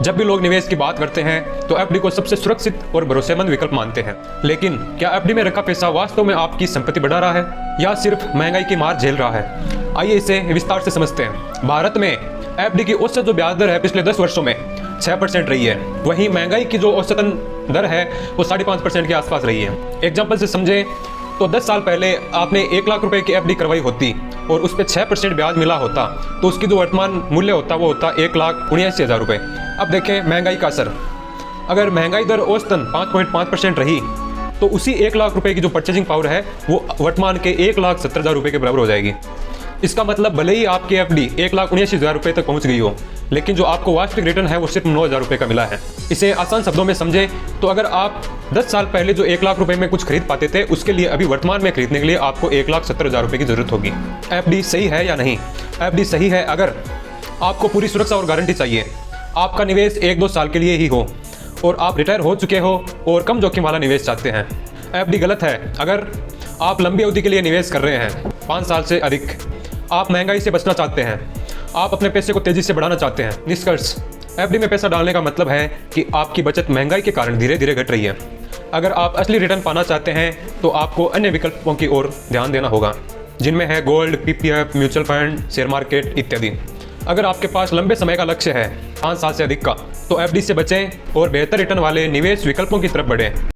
जब भी लोग निवेश की बात करते हैं तो एफडी को सबसे सुरक्षित और भरोसेमंद विकल्प मानते हैं। लेकिन क्या एफडी में रखा पैसा वास्तव में आपकी संपत्ति बढ़ा रहा है या सिर्फ महंगाई की मार झेल रहा है? आइए इसे विस्तार से समझते हैं। भारत में एफडी की औसत जो ब्याज दर है पिछले 10 वर्षों में 6% रही है। वहीं महंगाई की जो औसतन दर है वो 5.5% के आसपास रही है। एग्जाम्पल से समझें तो 10 साल पहले आपने 1 लाख रुपए की एफडी करवाई होती और उस पर 6% ब्याज मिला होता तो उसकी जो वर्तमान मूल्य होता वो होता 1,79,000 रुपये। अब देखें महंगाई का असर। अगर महंगाई दर औसतन 5.5% रही तो उसी 1 लाख रुपए की जो परचेजिंग पावर है वो वर्तमान के 1,70,000 रुपये के बराबर हो जाएगी। इसका मतलब भले ही आपकी एफडी 1,79,000 रुपये तक पहुंच गई हो, लेकिन जो आपको वास्तविक रिटर्न है वो सिर्फ 9,000 रुपये का मिला है। इसे आसान शब्दों में समझें तो अगर आप 10 साल पहले जो 1 लाख रुपए में कुछ खरीद पाते थे उसके लिए अभी वर्तमान में खरीदने के लिए आपको 1,70,000 रुपये की जरूरत होगी। एफडी सही है या नहीं? एफडी सही है अगर आपको पूरी सुरक्षा और गारंटी चाहिए, आपका निवेश 1-2 साल के लिए ही हो और आप रिटायर हो चुके हो और कम जोखिम वाला निवेश चाहते हैं। एफडी गलत है अगर आप लंबी अवधि के लिए निवेश कर रहे हैं, 5 साल से अधिक, आप महंगाई से बचना चाहते हैं, आप अपने पैसे को तेजी से बढ़ाना चाहते हैं। निष्कर्ष, एफडी में पैसा डालने का मतलब है कि आपकी बचत महंगाई के कारण धीरे धीरे घट रही है। अगर आप असली रिटर्न पाना चाहते हैं तो आपको अन्य विकल्पों की ओर ध्यान देना होगा, जिनमें है gold, PPF, mutual fund, share market इत्यादि। अगर आपके पास लंबे समय का लक्ष्य है, 5 साल से अधिक का, तो एफडी से बचें और बेहतर रिटर्न वाले निवेश विकल्पों की तरफ बढ़ें।